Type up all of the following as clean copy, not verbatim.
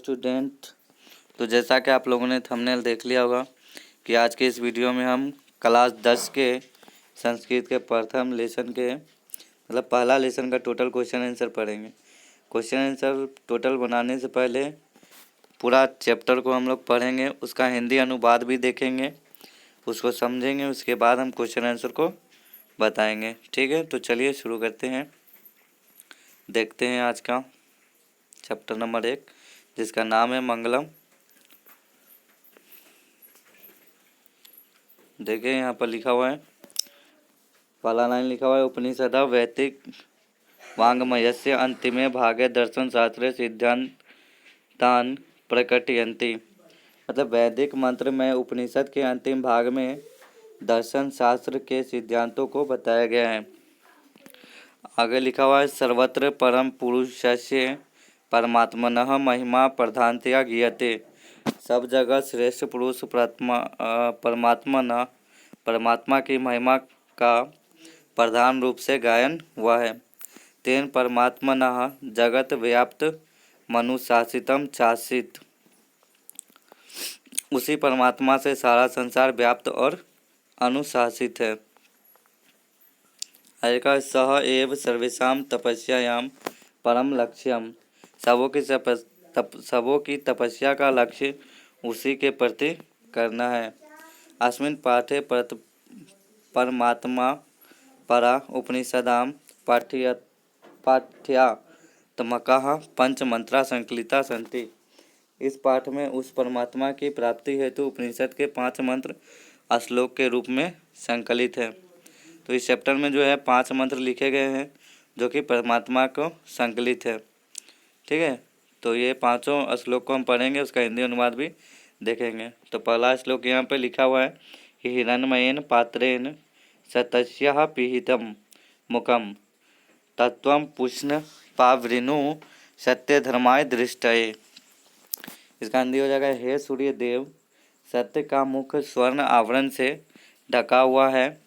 Student. तो जैसा कि आप लोगों ने थंबनेल देख लिया होगा कि आज के इस वीडियो में हम क्लास 10 के संस्कृत के प्रथम लेसन के पहला लेसन का टोटल क्वेश्चन आंसर पढ़ेंगे। क्वेश्चन आंसर टोटल बनाने से पहले पूरा चैप्टर को हम लोग पढ़ेंगे, उसका हिंदी अनुवाद भी देखेंगे, उसको समझेंगे, उसके बाद हम क्वेश्चन आंसर को बताएंगे। ठीक है, तो चलिए शुरू करते हैं। देखते हैं आज का चैप्टर नंबर 1 जिसका नाम है मंगलम। देखिए यहाँ पर लिखा हुआ है, पहला लाइन लिखा हुआ है उपनिषद वैदिक वाङ्मयस्य अंतिमे भागे दर्शन शास्त्रे सिद्धांतान प्रकटयन्ति। मतलब वैदिक मंत्र में उपनिषद के अंतिम भाग में दर्शन शास्त्र के सिद्धांतों को बताया गया है। आगे लिखा हुआ है सर्वत्र परम पुरुषस्य परमात्मनः महिमा प्रधानतया गीयते। सब जगह श्रेष्ठ पुरुष परमात्मा की महिमा का प्रधान रूप से गायन हुआ है। तेन परमात्मनः जगत व्याप्त मनुशासितम चासित। उसी परमात्मा से सारा संसार व्याप्त और अनुशासित है। आएगा सह एव सर्वेषां तपस्यायां परम लक्ष्यम। सबों की तपस्या का लक्ष्य उसी के प्रति करना है। अस्मिन् पाठे परमात्मा परा उपनिषदां पाठ्यात्मकाः पंचमंत्रा संकलिता सन्ति। इस पाठ में उस परमात्मा की प्राप्ति हेतु उपनिषद के 5 मंत्र श्लोक के रूप में संकलित है। तो इस चैप्टर में जो है 5 मंत्र लिखे गए हैं जो कि परमात्मा को संकलित है। ठीक है, तो ये 5 श्लोक को हम पढ़ेंगे, उसका हिंदी अनुवाद भी देखेंगे। तो पहला श्लोक यहाँ पे लिखा हुआ है कि हिरण्मयेन पात्रेण सतस्याः पिहितं मुखं तत्त्वं पुष्ण पावृणु सत्य धर्माय दृष्टये। इसका हिंदी हो जाएगा, हे सूर्य देव, सत्य का मुख स्वर्ण आवरण से ढका हुआ है,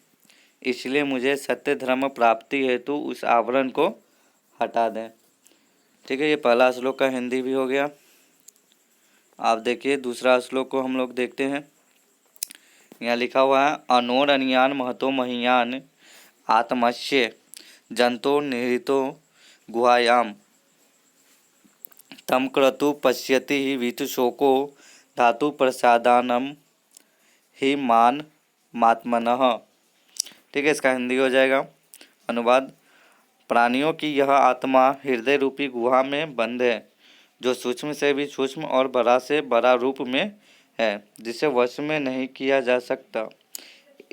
इसलिए मुझे सत्य धर्म प्राप्ति हेतु उस आवरण को हटा दें। ठीक है, ये पहला श्लोक का हिंदी भी हो गया। आप देखिए दूसरा श्लोक को हम लोग देखते हैं। यहाँ लिखा हुआ है अनोरनियान महतो महीयान आत्मस्य जंतो निहितो गुहायाम तम क्रतु पश्यति ही वीतशोको धातु प्रसादानम ही मान मात्मनः। ठीक है, इसका हिंदी हो जाएगा अनुवाद। प्राणियों की यह आत्मा हृदय रूपी गुहा में बंद है, जो सूक्ष्म से भी सूक्ष्म और बड़ा से बड़ा रूप में है, जिसे वश में नहीं किया जा सकता।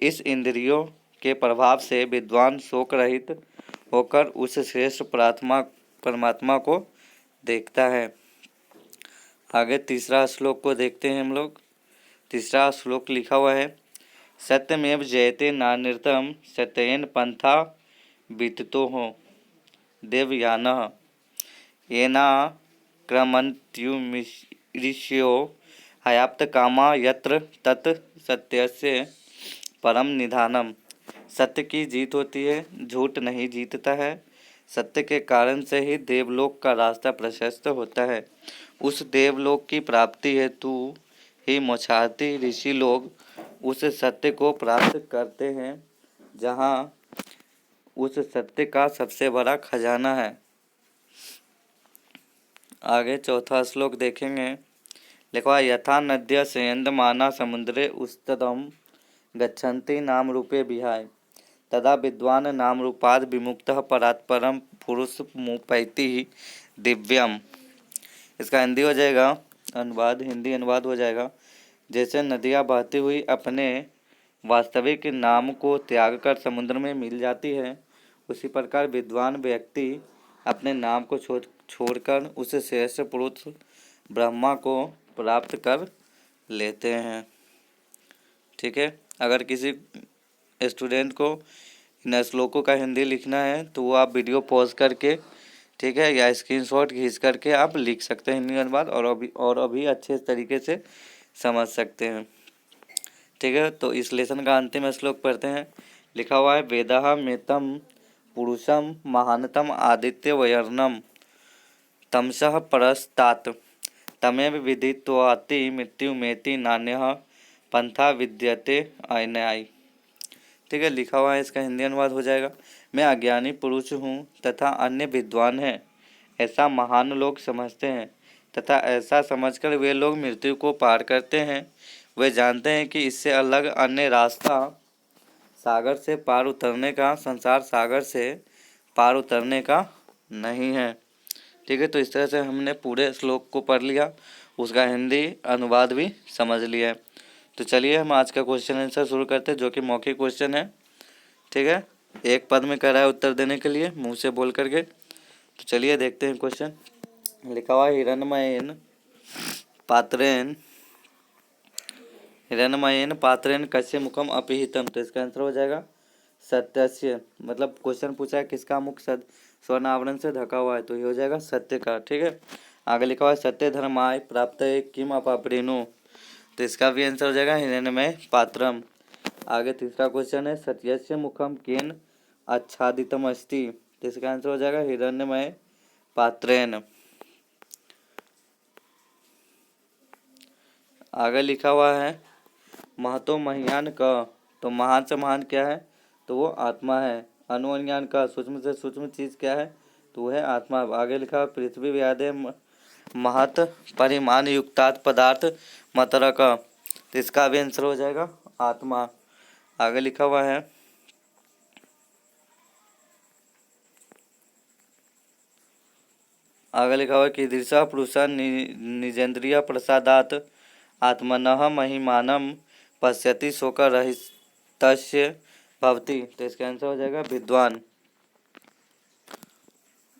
इस इंद्रियों के प्रभाव से विद्वान शोक रहित होकर उस श्रेष्ठ परमात्मा को देखता है। आगे तीसरा श्लोक को देखते हैं हम लोग। तीसरा श्लोक लिखा हुआ है सत्यमेव जयते नानृतम सत्येन पंथा विततो हो देवयानः येना क्रमन्त्युमीश्यो हयाप्त कामा यत्र तत् सत्यस्य परम निधानम। सत्य की जीत होती है, झूठ नहीं जीतता है। सत्य के कारण से ही देवलोक का रास्ता प्रशस्त होता है। उस देवलोक की प्राप्ति हेतु ही मोक्षार्थी ऋषि लोग उस सत्य को प्राप्त करते हैं, जहाँ उस सत्य का सबसे बड़ा खजाना है। आगे चौथा श्लोक देखेंगे। लिखा यथा नद्य संयन्दमाना समुद्रे उस्ततम गच्छन्ति नाम रूपे विहाय तदा विद्वान नाम रूपाद विमुक्तः परात्परम पुरुष मुपैति दिव्यम। इसका हिंदी हो जाएगा अनुवाद, हिंदी अनुवाद हो जाएगा जैसे नदियाँ बहती हुई अपने वास्तविक नाम को त्याग कर समुद्र में मिल जाती है, उसी प्रकार विद्वान व्यक्ति अपने नाम को छोड़कर उस श्रेष्ठ पुरुष ब्रह्मा को प्राप्त कर लेते हैं। ठीक है, अगर किसी स्टूडेंट को इन श्लोकों का हिंदी लिखना है तो वो आप वीडियो पॉज करके, ठीक है, या स्क्रीनशॉट खींच करके आप लिख सकते हैं हिंदी अनुवाद और अभी अच्छे तरीके से समझ सकते हैं। ठीक है, तो इस लेसन का अंतिम श्लोक पढ़ते हैं। लिखा हुआ है वेदः मेतम पुरुषम महानतम आदित्य वयर्णम तमसः परस्तात् तमेव विदित्वाति मृत्युमेति नान्यः पंथा विद्यते अनयाय। ठीक है, लिखा हुआ है, इसका हिंदी अनुवाद हो जाएगा। मैं अज्ञानी पुरुष हूँ तथा अन्य विद्वान हैं, ऐसा महान लोग समझते हैं, तथा ऐसा समझकर वे लोग मृत्यु को पार करते हैं। वे जानते हैं कि इससे अलग अन्य रास्ता सागर से पार उतरने का, संसार सागर से पार उतरने का नहीं है। ठीक है, तो इस तरह से हमने पूरे श्लोक को पढ़ लिया, उसका हिंदी अनुवाद भी समझ लिया है। तो चलिए हम आज का क्वेश्चन आंसर शुरू करते हैं, जो कि मौखिक क्वेश्चन है। ठीक है, एक पद में कह रहा है उत्तर देने के लिए मुंह से बोल करके। तो चलिए देखते हैं क्वेश्चन। लिखा हुआ हिरण्मयेन पात्रेण कस्य मुखम अपिहितम। तो इसका आंसर हो जाएगा सत्यस्य। मतलब क्वेश्चन पूछा है किसका मुख स्वर्ण आवरण से ढका हुआ है, तो ये हो जाएगा सत्य का। ठीक है, आगे लिखा हुआ है सत्य धर्माय प्राप्त किम अपाप्रेणु। तो इसका भी आंसर हो जाएगा हिरण्मय पात्रम। आगे तीसरा क्वेश्चन है सत्यस्य मुखम केन आच्छादितम अस्ति। तो इसका आंसर हो जाएगा हिरण्मय पात्रेण। आगे लिखा हुआ है महतो महियान का। तो महान से महान क्या है, तो वो आत्मा है। अनुअज्ञान का, सूक्ष्म से सूक्ष्म चीज क्या है, तो वो है आत्मा। आगे लिखा हुआ पृथ्वी व्यादे महत परिमाण युक्तात् पदार्थ मात्रा का। तो इसका भी आंसर हो जाएगा आत्मा। आगे लिखा हुआ है कीदृशः पुरुषः निजेन्द्रिय प्रसादात् आत्मनः महिमानं पश्यति शोकरहितस्य भवति। तो इसका आंसर हो जाएगा विद्वान।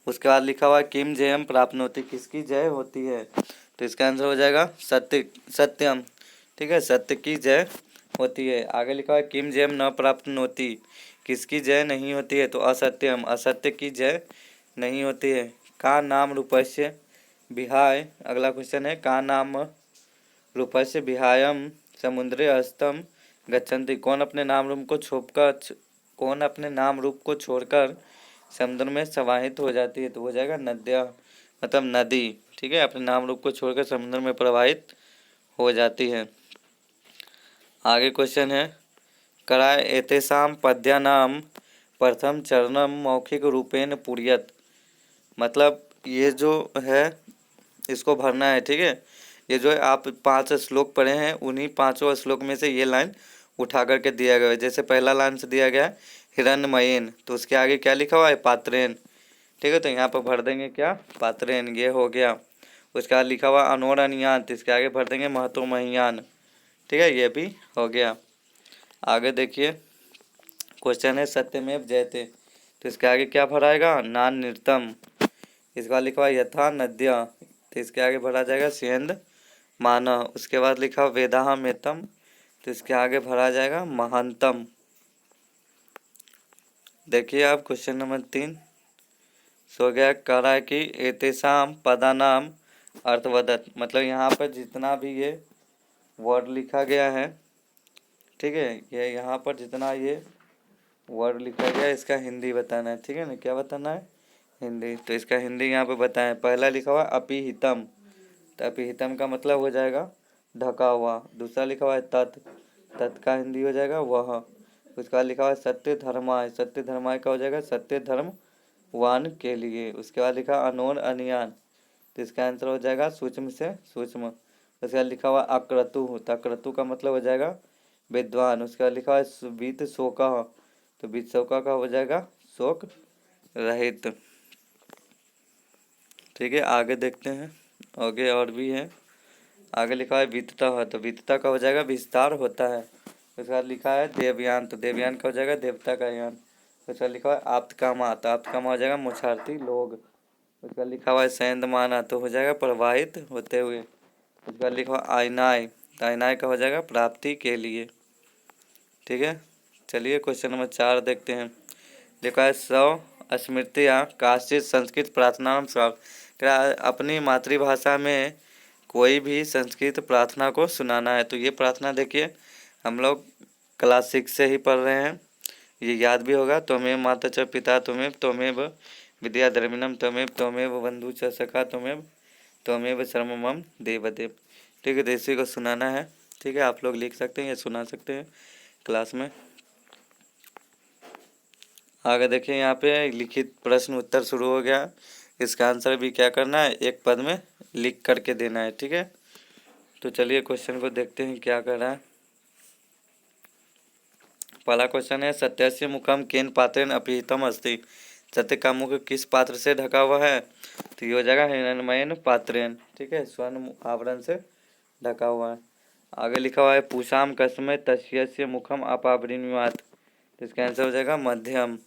उसके बाद लिखा हुआ किम जयम प्राप्नोति, किसकी जय होती है। तो इसका आंसर हो जाएगा सत्यम। ठीक है, सत्य की जय होती है। आगे लिखा हुआ किम जयम न प्राप्नोति, किसकी जय नहीं होती है, तो असत्यम, असत्य की जय नहीं होती है। का नाम रूपस्य विहाय। अगला क्वेश्चन है का नाम रूपस्य विहायम समुद्रे अस्तम गच्छन्ति। कौन अपने नाम रूप को छोड़कर समुद्र में समाहित हो जाती है, तो हो जाएगा नद्या, मतलब नदी। ठीक है, अपने नाम रूप को छोड़कर समुद्र में प्रवाहित हो जाती है। आगे क्वेश्चन है कराय एतेषां पद्यानां प्रथम चरणम मौखिक रूपेण पूर्यत। मतलब ये जो है इसको भरना है। ठीक है, ये जो है आप 5 श्लोक पढ़े हैं, उन्हीं 5 श्लोक में से ये लाइन उठा करके दिया गया है। जैसे पहला लाइन से दिया गया है हिरण्मयेन, तो उसके आगे क्या लिखा हुआ है पात्रेण। ठीक है, तो यहाँ पर भर देंगे क्या पात्रेण, ये हो गया। उसके बाद लिखा हुआ अनोरणीयान, तो इसके आगे भर देंगे महतो महियान। ठीक है, ये भी हो गया। आगे देखिए क्वेश्चन है सत्यमेव जयते। तो इसके आगे क्या भराएगा नान नृतम। इसका लिखा हुआ यथा नद्या, तो इसके आगे भरा जाएगा सेंध माना। उसके बाद लिखा वेदाहमेतम, तो इसके आगे भरा जाएगा महानतम। देखिए आप क्वेश्चन नंबर 3 सो गया कह रहा है कि एतेषाम पदानाम अर्थवदत। मतलब यहाँ पर जितना भी ये वर्ड लिखा गया है, ठीक है, ये यहाँ पर जितना ये वर्ड लिखा गया है इसका हिंदी बताना है। ठीक है ना, क्या बताना है हिंदी। तो इसका हिंदी यहाँ पे बताएं। पहला लिखा हुआ अपिहितम, तो अपिहितम का मतलब हो जाएगा ढका हुआ। दूसरा लिखा हुआ है तत् का हिंदी हो जाएगा वह। उसके बाद लिखा हुआ है सत्य धर्माय, सत्य धर्माय का हो जाएगा सत्य धर्मवान के लिए। उसके बाद लिखा अनोन अनियान, तो इसका आंसर हो जाएगा सूक्ष्म से सूक्ष्म। उसके बाद लिखा हुआ अक्रतु, तो अक्रतु का मतलब हो जाएगा विद्वान। उसके बाद लिखा है बीत शोका, तो बीत शोका का हो जाएगा शोक रहित। ठीक है, आगे देखते हैं, आगे और भी है। आगे लिखा है वित्तता है, तो वित्तता का हो जाएगा विस्तार होता है। उसके बाद लिखा है देवयान, तो देवयान का हो जाएगा देवता का यान। उसके बाद लिखा है आप्तकामा, तो आप्तकामा हो जाएगा मुछार्थी लोग। उसके बाद लिखा हुआ है सेंधमाना, तो हो जाएगा प्रवाहित होते हुए। उसके बाद लिखा हुआ आयनाय, तो आयनाय का हो जाएगा प्राप्ति के लिए। ठीक है, चलिए क्वेश्चन नंबर 4 देखते हैं। लिखा है स्व स्मृतिया काश्चित संस्कृत प्रार्थना क्या अपनी मातृभाषा में कोई भी संस्कृत प्रार्थना को सुनाना है। तो ये प्रार्थना देखिए हम लोग क्लास 6 से ही पढ़ रहे हैं, ये याद भी होगा। त्वमेव माता च पिता त्वमेव विद्या द्रविणम त्वमेव बंधु च सखा त्वमेव त्वमेव शर्म मम देवदेव। ठीक है, तो इसी को सुनाना है। ठीक है, आप लोग लिख सकते हैं या सुना सकते हैं क्लास में। आगे देखिए, यहाँ पे लिखित प्रश्न उत्तर शुरू हो गया। इसका आंसर भी क्या करना है, एक पद में लिख करके देना है। ठीक है, तो चलिए क्वेश्चन को देखते हैं क्या कर रहा है। पहला क्वेश्चन है, सत्यस्य मुखम केन पात्रेण अपिहितम अस्ति। सत्य का मुख किस पात्र से ढका हुआ है, तो ये हो जाएगा हिरण्मयेन पात्रेण। ठीक है, स्वर्ण आवरण से ढका हुआ है। आगे लिखा हुआ है, पूषाम कस्मै तस्यस्य मुखम अपावृण्वात्। तो इसका आंसर हो जाएगा मध्यम।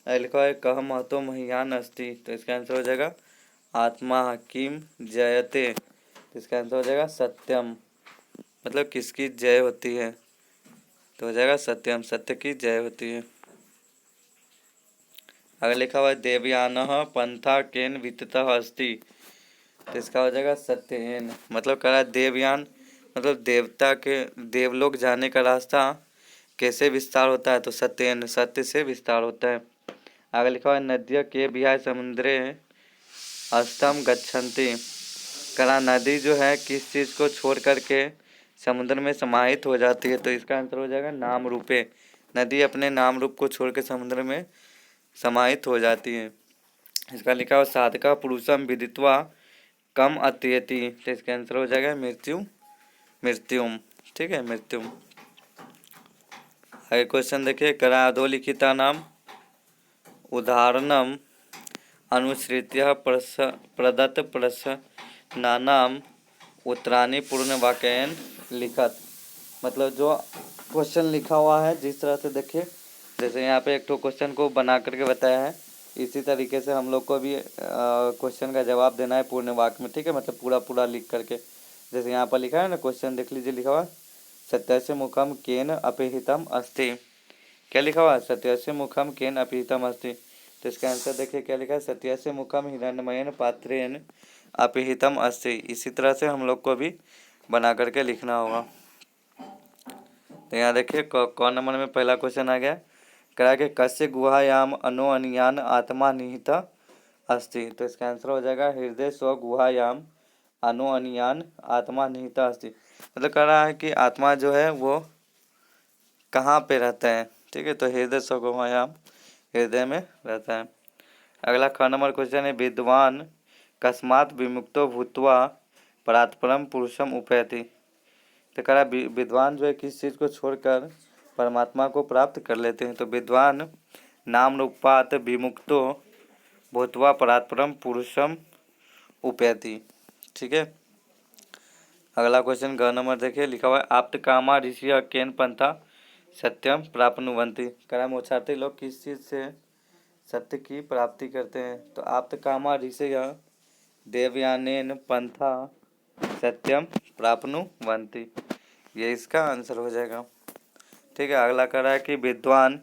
आगे लिखा हुआ है, कह महतो मह्यान अस्ति। तो इसका आंसर हो जाएगा आत्मा किम जयते। तो इसका आंसर हो जाएगा सत्यम, मतलब किसकी जय होती है, तो हो जाएगा सत्यम, सत्य की जय होती है। अगर लिखा हुआ है, देवयानः पंथा केन विततः अस्ति। तो इसका हो जाएगा सत्येन, मतलब कह रहा है देवयान मतलब देवता के देवलोक जाने का रास्ता कैसे विस्तार होता है, तो सत्येन, सत्य से विस्तार होता है। आगे लिखा हुआ है, नद्य के विहाय समुद्रे अस्तम गच्छन्ति। करा नदी जो है किस चीज़ को छोड़ करके समुद्र में समाहित हो जाती है, तो इसका आंसर हो जाएगा नाम रूपे। नदी अपने नाम रूप को छोड़ के समुद्र में समाहित हो जाती है। इसका लिखा हुआ, साधका पुरुषम विदित्वा कम अत्येति। तो इसका आंसर हो जाएगा मृत्युम। ठीक है, मृत्युम। आगे क्वेश्चन देखिए, करा अधोलिखिता नाम उदाहरणम अनुसृत्य प्रदत्त प्रश्नानाम उत्तराणि पूर्ण वाक्यन लिखत। मतलब जो क्वेश्चन लिखा हुआ है जिस तरह से देखिए, जैसे यहाँ पे एक तो क्वेश्चन को बना करके बताया है, इसी तरीके से हम लोग को भी क्वेश्चन का जवाब देना है पूर्ण वाक्य में। ठीक है, मतलब पूरा पूरा लिख करके, जैसे यहाँ पर लिखा है ना, क्वेश्चन देख लीजिए, लिखा हुआ सत्यस्य मुखम केन अपिहितम अस्ति। क्या लिखा हुआ है, सत्यस्य मुखम केन अपिहितम अस्ति। तो इसका आंसर देखिए क्या लिखा है, सत्यस्य मुखम हिरण्मयेन पात्रेण अपिहितम अस्ति। इसी तरह से हम लोग को भी बना करके लिखना होगा। तो यहाँ देखिए कौन नंबर में पहला क्वेश्चन आ गया, करा के कस्य गुहायाम अनो अनियान आत्मा निहित अस्ति। तो इसका आंसर हो जाएगा हृदय स्व गुहायाम अनो अनियान आत्मा निहित अस्ति। मतलब कह रहा है कि आत्मा जो है वो कहाँ पे रहता है। ठीक है, तो हृदय स्व गुहायाम, हृदय में रहता है। अगला ख नंबर क्वेश्चन है, विद्वान कस्मात् विमुक्तो भूत्वा परात्परम पुरुषम उपैति। तो कह रहा विद्वान जो है किस चीज़ को छोड़कर परमात्मा को प्राप्त कर लेते हैं, तो विद्वान नाम रूपात विमुक्तो भूत्वा परात्परम पुरुषम उपैति। ठीक है, अगला क्वेश्चन ग नंबर देखिए, लिखा हुआ है, आप्त कामा ऋषि केन पंथा सत्यम प्राप्नुवन्ति। कह रहा मोक्षार्थी लोग किस चीज़ से सत्य की प्राप्ति करते हैं, तो आप्त कामा ऋषय देवयानेन पंथा सत्यम प्राप्नुवन्ति। ये इसका आंसर हो जाएगा। ठीक है, अगला कह रहा है कि विद्वान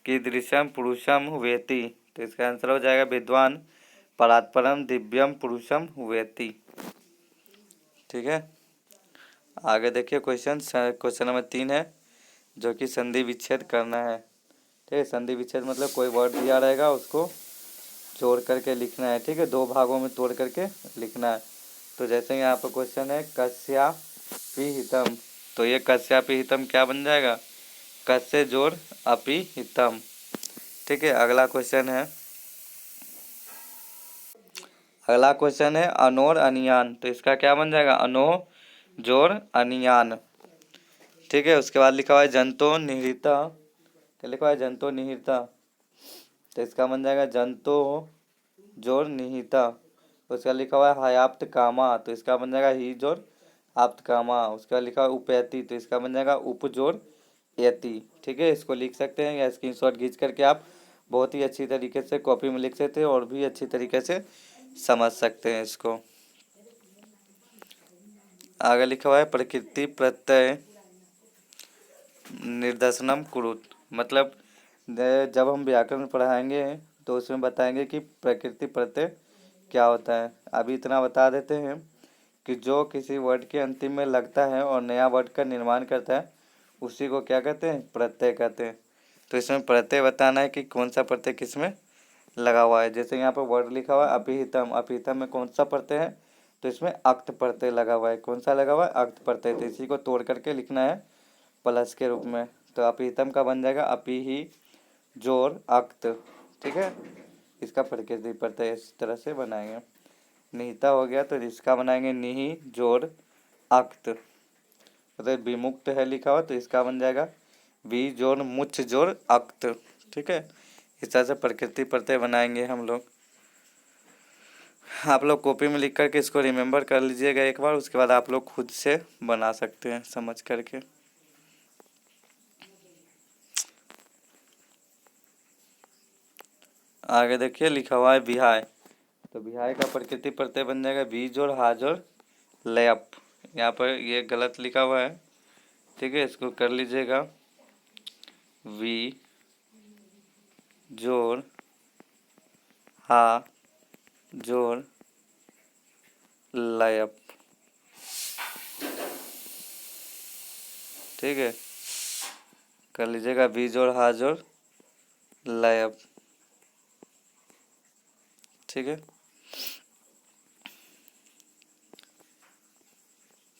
कीदृशम पुरुषम वेति। तो इसका आंसर हो जाएगा विद्वान परात्परम दिव्यम पुरुषम वेति। ठीक है, आगे देखिए क्वेश्चन नंबर 3 है, जो कि संधि विच्छेद करना है। ठीक है, संधि विच्छेद मतलब कोई वर्ड दिया रहेगा उसको जोड़ करके लिखना है। ठीक है, दो भागों में तोड़ करके लिखना है। तो जैसे यहाँ पर क्वेश्चन है कस्यापिहितम, तो ये कस्यापिहितम क्या बन जाएगा, कस्य जोड़ अपिहितम। ठीक है, अगला क्वेश्चन है अनोर अनियान। तो इसका क्या बन जाएगा, अनो जोड़ अनियान। ठीक है, उसके बाद लिखा हुआ है जंतो निहृता। क्या लिखा हुआ है, जंतो निहृता। तो इसका बन जाएगा जंतो जोड़ निहिता। उसका लिखा हुआ है हयाप्त कामा। तो इसका बन जाएगा ही जोड़ आप्त कामा। उसका लिखा हुआ उपैति। तो इसका बन जाएगा उप जोड़ यति। ठीक है, इसको लिख सकते हैं या स्क्रीनशॉट खींच करके आप बहुत ही अच्छी तरीके से कॉपी में लिख सकते हैं और भी अच्छी तरीके से समझ सकते हैं इसको। आगे लिखा हुआ है प्रकृति प्रत्यय निर्देशनम कुरुत। मतलब जब हम व्याकरण पढ़ाएंगे तो उसमें बताएंगे कि प्रकृति प्रत्यय क्या होता है। अभी इतना बता देते हैं कि जो किसी वर्ड के अंतिम में लगता है और नया वर्ड का निर्माण करता है उसी को क्या कहते हैं, प्रत्यय कहते हैं। तो इसमें प्रत्यय बताना है कि कौन सा प्रत्यय किस में लगा हुआ है। जैसे यहाँ पर वर्ड लिखा हुआ है अपिहितम। अपिहितम में कौन सा प्रत्यय है, तो इसमें अक्त प्रत्यय लगा हुआ है। कौन सा लगा हुआ है? अक्त प्रत्यय। तो इसी को तोड़ करके लिखना है प्लस के रूप में। तो अपीतम का बन जाएगा अपी ही जोड़ अक्त। ठीक है, इसका प्रकृति प्रत्यय इस तरह से बनाएंगे। निहिता हो गया तो इसका बनाएंगे निहि जोड़ अक्त। तो विमुक्त है लिखा हुआ तो इसका बन जाएगा वी जोड़ मुच जोड़ अक्त। ठीक है, इस तरह से प्रकृति प्रत्यय बनाएंगे हम लोग। आप लोग कॉपी में लिख करके इसको रिमेम्बर कर लीजिएगा एक बार, उसके बाद आप लोग खुद से बना सकते हैं समझ करके। आगे देखिए लिखा हुआ है विहाय। तो विहाय का प्रकृति प्रत्यय बन जाएगा वी जोड़ हा जोड़ लयप। यहाँ पर ये गलत लिखा हुआ है, ठीक है, इसको कर लीजिएगा वी जोड़ हा जोड़ लयप। ठीक है, कर लीजिएगा वी जोड़ हा जोड़ लयप। ठीक है,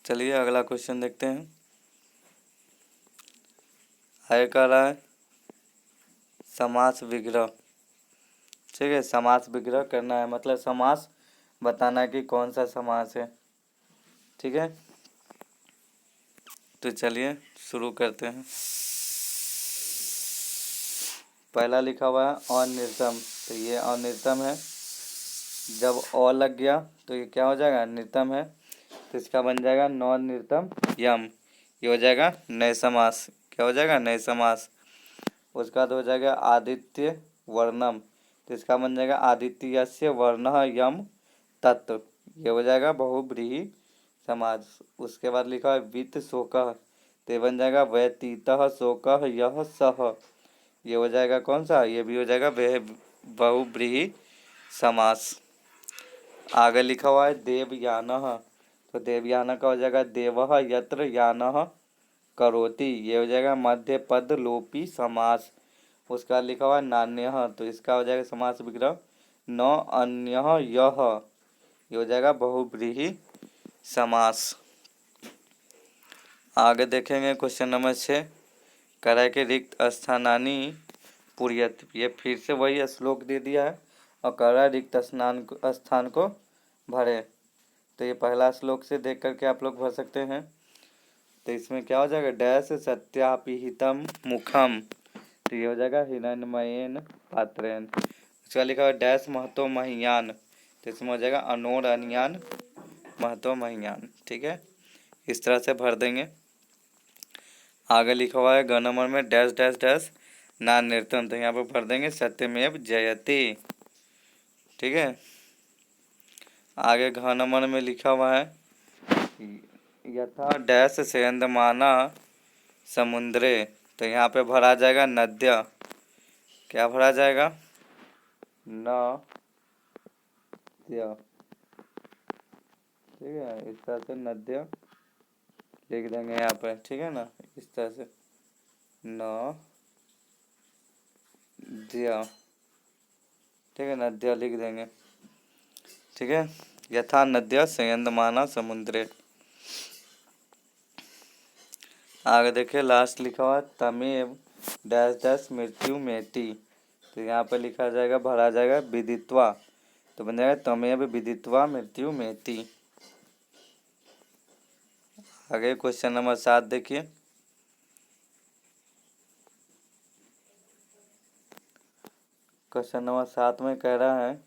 चलिए अगला क्वेश्चन देखते हैं। आगे कह रहा है समास विग्रह। ठीक है, समास विग्रह करना है, मतलब समास बताना है कि कौन सा समास है। ठीक है, तो चलिए शुरू करते हैं। पहला लिखा हुआ है अनिर्तम। तो ये अनिर्तम है, जब अ लग गया तो ये क्या हो जाएगा? निर्तम है। तो इसका बन जाएगा नॉन निर्तम यम। ये हो जाएगा नए समास। क्या हो जाएगा? नए समास। उसका बाद हो जाएगा आदित्य वर्णम। तो इसका बन जाएगा आदित्यस्य वर्णः यम तत्। ये हो जाएगा बहुव्रीहि समास। उसके बाद लिखा है वित्त शोकः। तो ये बन जाएगा व्यतीतः शोकः यह सह। ये हो जाएगा कौन सा? ये भी हो जाएगा बहुव्रीहि समास। आगे लिखा हुआ है देवयानः। तो देवयान का हो जाएगा देवः यत्र यानः करोति। ये हो जाएगा मध्य पद लोपी समास। उसका लिखा हुआ है नान्यः। तो इसका हो जाएगा समास विग्रह न अन्यः यह। ये हो जाएगा बहुव्रीहि समास। आगे देखेंगे क्वेश्चन नंबर 6। कह के रिक्त स्थानानि पूर्यत। ये फिर से वही श्लोक दे दिया है और कह रहा है रिक्त स्थान को भरे। तो ये पहला श्लोक से देख करके आप लोग भर सकते हैं। तो इसमें क्या हो जाएगा? डैश सत्यापिहितम मुखम। तो ये हो जाएगा हिरण्मयेन पात्रेन। उसका लिखा हुआ डैश महतो महियान। तो इसमें हो जाएगा अनोर अनियान महतो महियान। ठीक है, इस तरह से भर देंगे। आगे लिखा हुआ है ग नंबर में डैश डैश डैश ना निर्तम। तो यहाँ पर भर देंगे सत्यमेव जयते। ठीक है, आगे घ नंबर में लिखा हुआ है यथा डैश सेंदमाना समुद्रे। तो यहाँ पे भरा जाएगा नद्य। क्या भरा जाएगा? न द्य। ठीक है, इस तरह से नद्य लिख देंगे यहाँ पे। ठीक है ना, इस तरह से न द्य। ठीक है, नद्य लिख देंगे। ठीक है, यथा नद्य संयंदमाना समुद्रे। आगे देखिए लास्ट लिखा हुआ तमेव डैश डैश मृत्यु मेटी। तो यहाँ पे लिखा जाएगा भरा जाएगा विदित्वा। तो बन जाएगा तमेव विदित्वा मृत्यु मेटी। आगे क्वेश्चन नंबर 7 देखिए। क्वेश्चन नंबर 7 में कह रहा है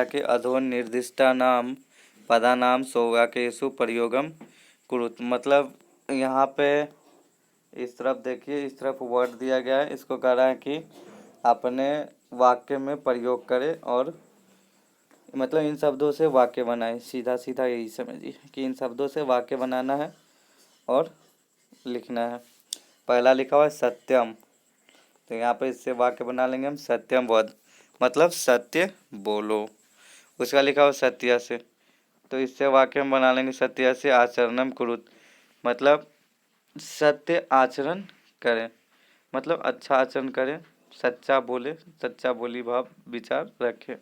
कि अधो निर्दिष्टानाम पदानाम सौवाक्येषु प्रयोगम कुरुत। मतलब यहाँ पे इस तरफ देखिए, इस तरफ वर्ड दिया गया है, इसको कह रहा है कि अपने वाक्य में प्रयोग करें और मतलब इन शब्दों से वाक्य बनाए। सीधा सीधा यही समझिए कि इन शब्दों से वाक्य बनाना है और लिखना है। पहला लिखा हुआ है सत्यम। तो यहाँ पे इससे वाक्य बना लेंगे हम सत्यम वद, मतलब सत्य बोलो। उसका लिखा हुआ सत्य से, तो इससे वाक्य हम बना लेंगे सत्य से आचरणम कुरुत, मतलब सत्य आचरण करें, मतलब अच्छा आचरण करें, सच्चा बोले, सच्चा बोली भाव विचार रखे।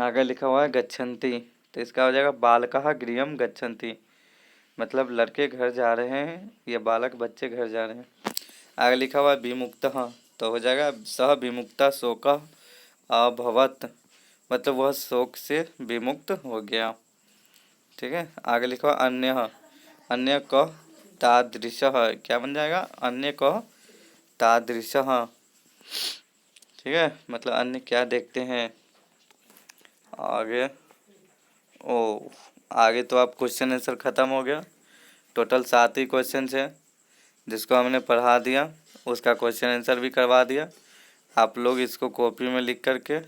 आगे लिखा हुआ है गच्छन्ति, तो इसका हो जाएगा बालकः गृहं गच्छन्ति, मतलब लड़के घर जा रहे हैं या बालक बच्चे घर जा रहे हैं। आगे लिखा हुआ है विमुक्तः, तो हो जाएगा सह विमुक्ता शोकः अभवत्, मतलब वह शोक से विमुक्त हो गया। ठीक है। आगे लिखा हुआ अन्यः, अन्य कः तादृशः, क्या बन जाएगा अन्य कः तादृशः। ठीक है, मतलब अन्य क्या देखते हैं। आगे आगे तो आप क्वेश्चन आंसर ख़त्म हो गया। टोटल 7 ही क्वेश्चन है जिसको हमने पढ़ा दिया, उसका क्वेश्चन आंसर भी करवा दिया। आप लोग इसको कॉपी में लिख करके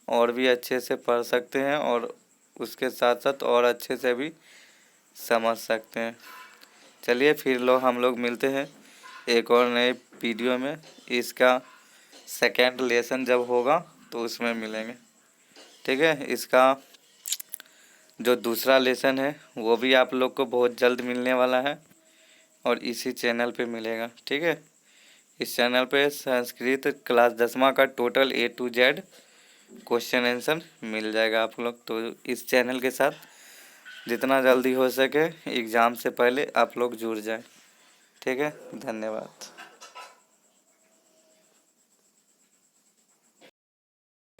और भी अच्छे से पढ़ सकते हैं और उसके साथ साथ और अच्छे से भी समझ सकते हैं। चलिए फिर हम लोग मिलते हैं एक और नए वीडियो में। इसका सेकेंड लेसन जब होगा तो उसमें मिलेंगे। ठीक है। इसका जो दूसरा लेसन है वो भी आप लोग को बहुत जल्द मिलने वाला है और इसी चैनल पे मिलेगा। ठीक है। इस चैनल पे संस्कृत क्लास 10वीं का total A to Z question answer मिल जाएगा आप लोग। तो इस चैनल के साथ जितना जल्दी हो सके एग्ज़ाम से पहले आप लोग जुड़ जाएं। ठीक है। धन्यवाद।